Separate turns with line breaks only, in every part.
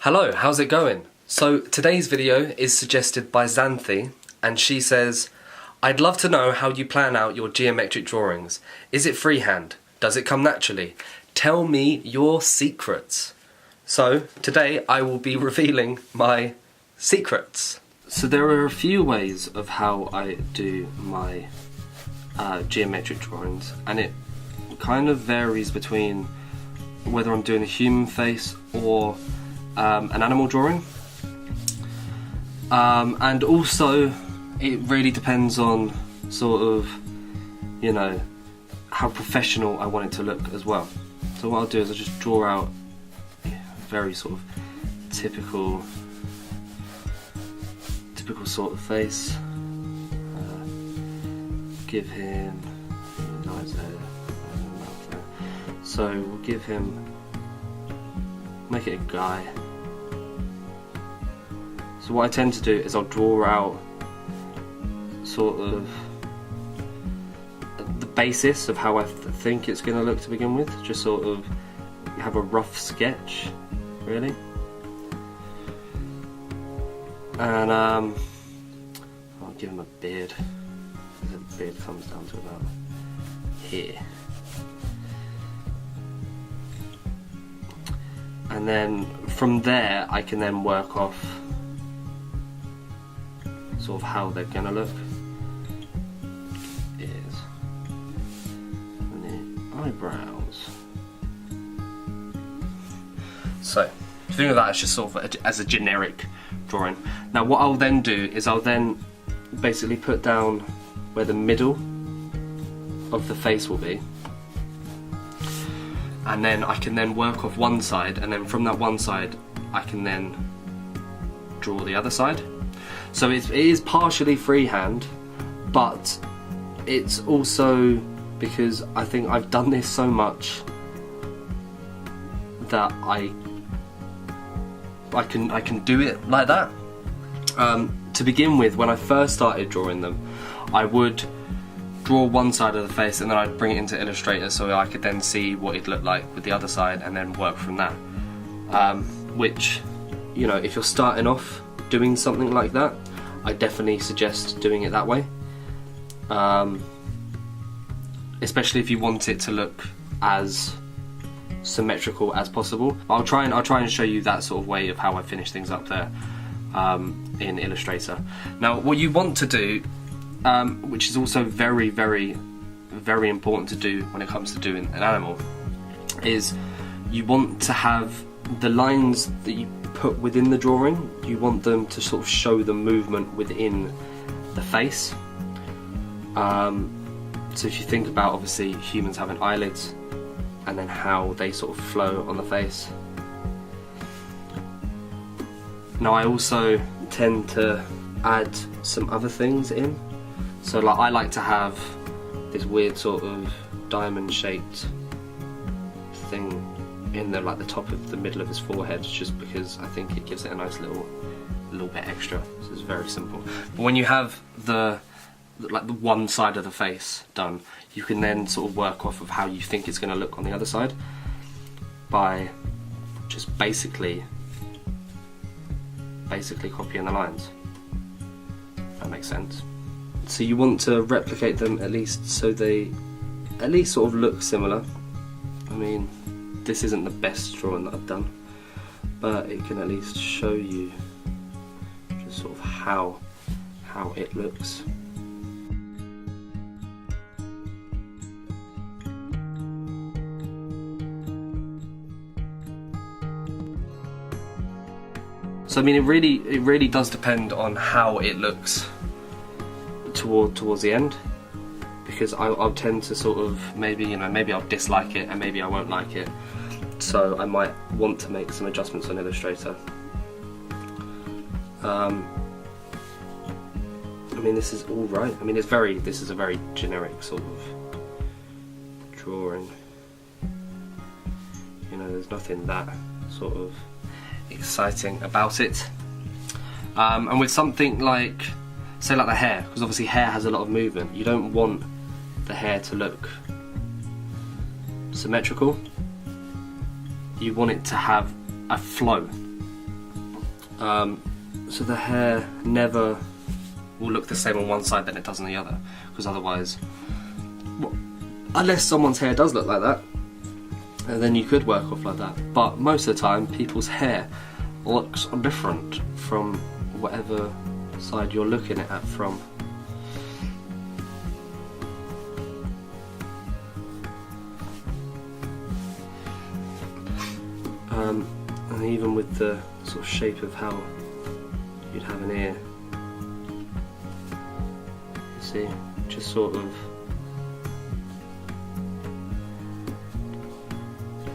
Hello, how's it going? So today's video is suggested by Xanthi, and she says, I'd love to know how you plan out your geometric drawings. Is it freehand? Does it come naturally? Tell me your secrets. So today I will be revealing my secrets. So there are a few ways of how I do my geometric drawings, and it kind of varies between whether I'm doing a human face or an animal drawing, and also it really depends on sort of, you know, how professional I want it to look as well. So what I'll do is I'll just draw out a very sort of typical sort of face. Give him eyes there, mouth there. So we'll give him, make it a guy. So what I tend to do is I'll draw out sort of the basis of how I think it's going to look to begin with, just sort of have a rough sketch, really. And I'll give him a beard. The beard comes down to about here. And then from there I can then work off sort of how they're gonna look. Ears and the eyebrows. So think of that as just sort of as a generic drawing. Now what I'll then do is I'll then basically put down where the middle of the face will be, and then I can then work off one side, and then from that one side I can then draw the other side. So it is partially freehand, but it's also because I think I've done this so much that I can do it like that. To begin with, when I first started drawing them, I would draw one side of the face and then I'd bring it into Illustrator so I could then see what it'd look like with the other side and then work from that. Which, you know, if you're starting off doing something like that, I definitely suggest doing it that way. Especially if you want it to look as symmetrical as possible. I'll try and show you that sort of way of how I finish things up there in Illustrator. Now what you want to do, which is also very, very, very important to do when it comes to doing an animal, is you want to have the lines that you put within the drawing, you want them to sort of show the movement within the face. So if you think about, obviously humans having eyelids and then how they sort of flow on the face. Now I also tend to add some other things in. So like I like to have this weird sort of diamond shaped thing in the top of the middle of his forehead, just because I think it gives it a nice little bit extra. So it's very simple. But when you have the one side of the face done, you can then sort of work off of how you think it's going to look on the other side by just basically copying the lines. If that makes sense. So you want to replicate them at least so they at least sort of look similar. I mean, this isn't the best drawing that I've done, but it can at least show you just sort of how it looks. So I mean, it really does depend on how it looks towards the end, because I'll tend to sort of maybe I'll dislike it and maybe I won't like it, so I might want to make some adjustments on Illustrator. I mean, this is all right. I mean, this is a very generic sort of drawing. You know, there's nothing that sort of exciting about it. And with something like, say like the hair, because obviously hair has a lot of movement, you don't want the hair to look symmetrical. You want it to have a flow. So the hair never will look the same on one side than it does on the other, because otherwise, well, unless someone's hair does look like that, and then you could work off like that. But most of the time, people's hair looks different from whatever side you're looking at it from. And even with the sort of shape of how you'd have an ear, you see, just sort of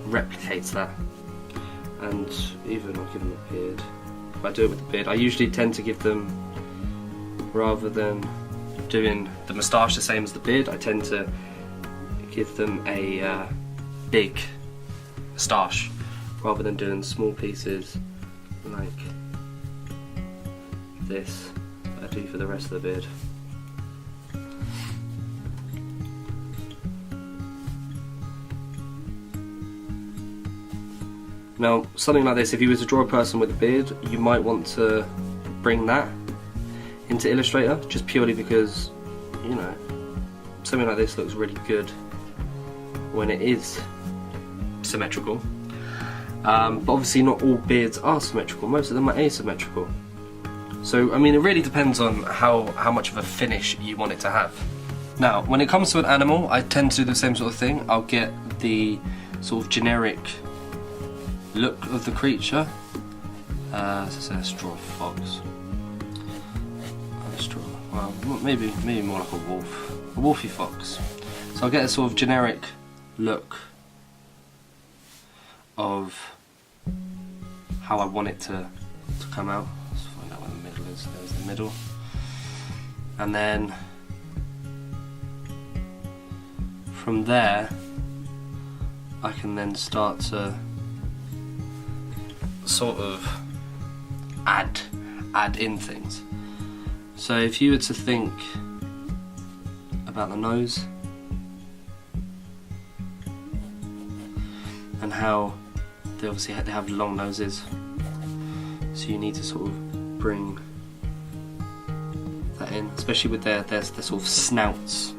replicates that. And even I'll give them a beard. If I do it with the beard, I usually tend to give them, rather than doing the moustache the same as the beard, I tend to give them a big moustache, rather than doing small pieces like this that I do for the rest of the beard. Now, something like this, if you were to draw a person with a beard, you might want to bring that into Illustrator, just purely because, you know, something like this looks really good when it is symmetrical. But obviously not all beards are symmetrical, most of them are asymmetrical. So, I mean, it really depends on how much of a finish you want it to have. Now, when it comes to an animal, I tend to do the same sort of thing. I'll get the sort of generic look of the creature. So let's draw a fox. Let's draw, well, maybe more like a wolf. A wolfy fox. So I'll get a sort of generic look of how I want it to come out. Let's find out where the middle is. There's the middle. And then from there I can then start to sort of add in things. So if you were to think about the nose and how they obviously have long noses, so you need to sort of bring that in, especially with their sort of snouts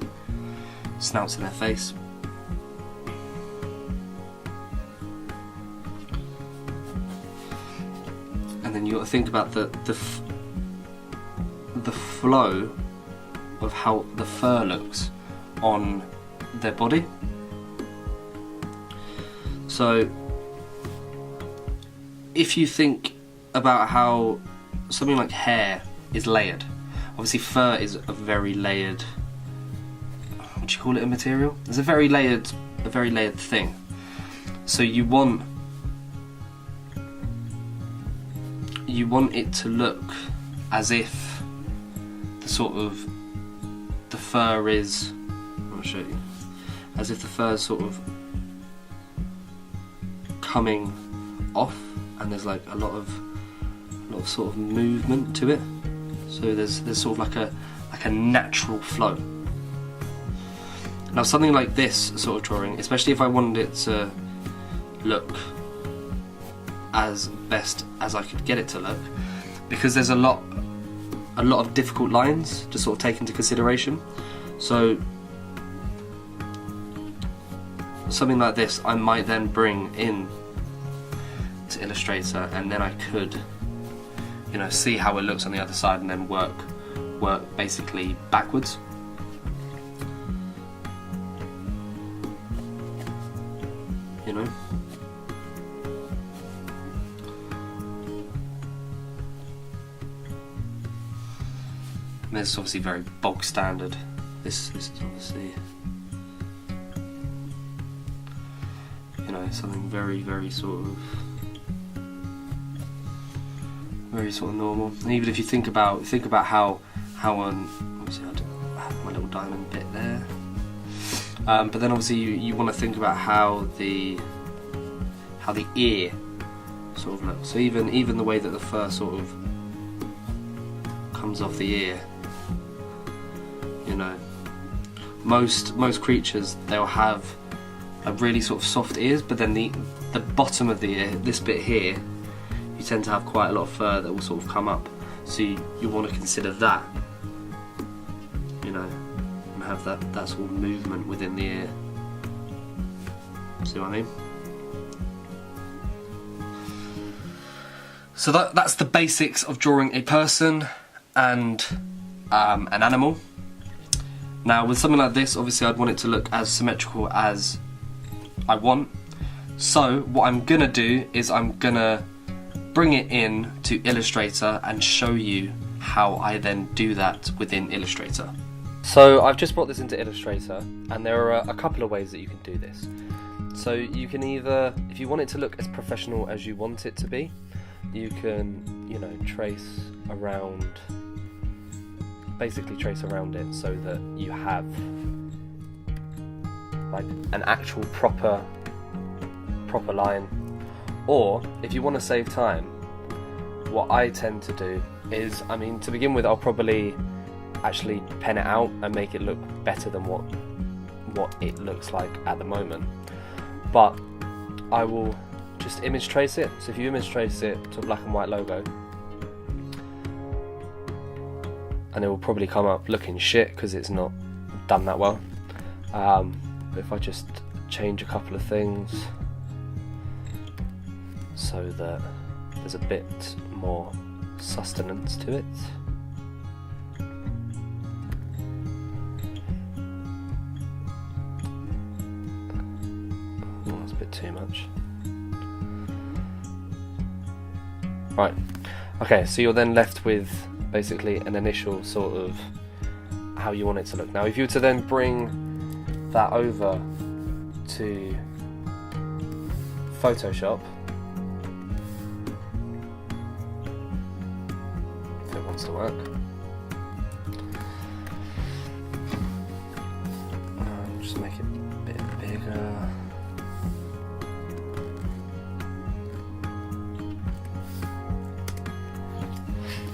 in their face. And then you got to think about the flow of how the fur looks on their body. So if you think about how something like hair is layered, obviously fur is a very layered, what do you call it, a material? It's a very layered thing. So you want it to look as if the fur is, I'll show you, as if the fur is sort of coming off, and there's like a lot of sort of movement to it. So there's sort of like a natural flow. Now something like this sort of drawing, especially if I wanted it to look as best as I could get it to look, because there's a lot of difficult lines to sort of take into consideration. So something like this I might then bring in to Illustrator, and then I could, you know, see how it looks on the other side, and then work basically backwards. You know? And this is obviously very bog standard. This is obviously, you know, something very sort of normal. And even if you think about how obviously I have my little diamond bit there, but then obviously you want to think about how the ear sort of looks. So even the way that the fur sort of comes off the ear, you know, most creatures, they'll have a really sort of soft ears, but then the bottom of the ear, this bit here, you tend to have quite a lot of fur that will sort of come up. So you want to consider that, you know, and have that sort of movement within the ear. See what I mean? So that's the basics of drawing a person and an animal. Now with something like this, obviously I'd want it to look as symmetrical as I want. So what I'm gonna do is I'm gonna bring it in to Illustrator and show you how I then do that within Illustrator. So I've just brought this into Illustrator, and there are a couple of ways that you can do this. So you can either, if you want it to look as professional as you want it to be, you can, you know, basically trace around it so that you have like an actual proper line. Or if you want to save time, what I tend to do is, I mean, to begin with, I'll probably actually pen it out and make it look better than what it looks like at the moment. But I will just image trace it. So if you image trace it to a black and white logo, and it will probably come up looking shit because it's not done that well. But if I just change a couple of things so that there's a bit more sustenance to it. Oh, that's a bit too much. Right, okay, so you're then left with basically an initial sort of how you want it to look. Now if you were to then bring that over to Photoshop, if it wants to work, just make it a bit bigger.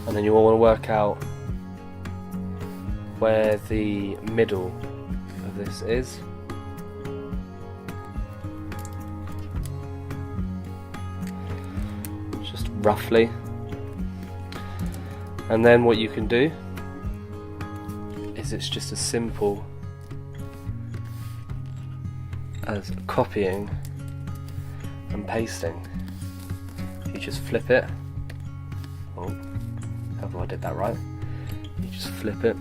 And then you will want to work out where the middle of this is. Just roughly. And then what you can do is it's just as simple as copying and pasting. You just flip it. Oh. However I did that right. You just flip it,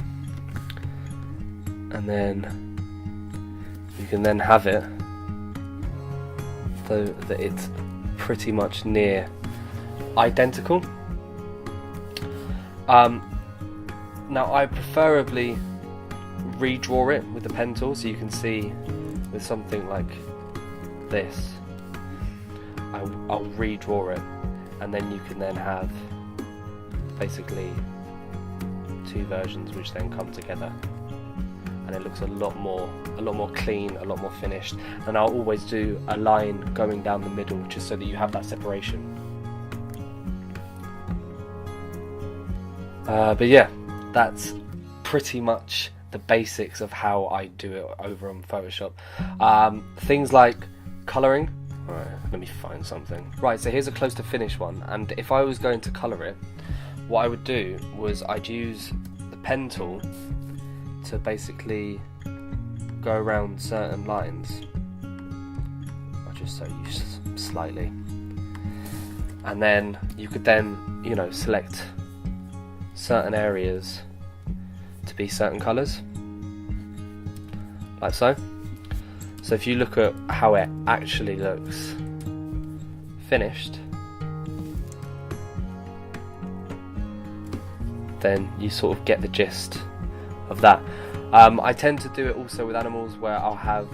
and then you can then have it so that it's pretty much near identical. Now I preferably redraw it with the pen tool, so you can see with something like this, I'll redraw it, and then you can then have basically two versions which then come together, and it looks a lot more clean, a lot more finished. And I'll always do a line going down the middle just so that you have that separation. But yeah, that's pretty much the basics of how I do it over on Photoshop. Things like colouring. Alright, let me find something. Right, so here's a close to finish one, and if I was going to colour it, what I would do was I'd use the pen tool to basically go around certain lines. I'll just show you slightly. And then you could then, you know, select certain areas to be certain colours. Like so. So if you look at how it actually looks finished, then you sort of get the gist of that. I tend to do it also with animals, where I'll have,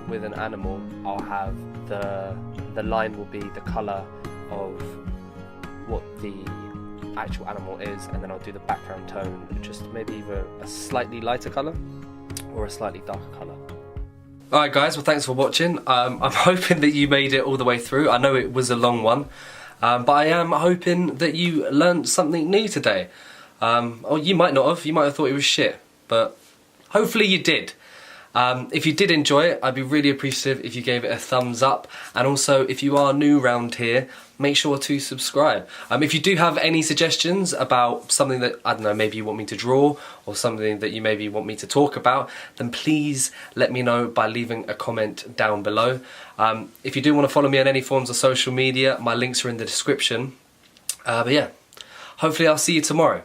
with an animal, I'll have the line will be the colour of what the actual animal is, and then I'll do the background tone, just maybe either a slightly lighter colour or a slightly darker colour. Alright guys, well thanks for watching. I'm hoping that you made it all the way through. I know it was a long one. But I am hoping that you learned something new today. Or you might not have. You might have thought it was shit. But hopefully you did. If you did enjoy it, I'd be really appreciative if you gave it a thumbs up, and also if you are new round here, make sure to subscribe. If you do have any suggestions about something that, I don't know, maybe you want me to draw, or something that you maybe want me to talk about, then please let me know by leaving a comment down below. If you do want to follow me on any forms of social media, my links are in the description. But yeah, hopefully I'll see you tomorrow.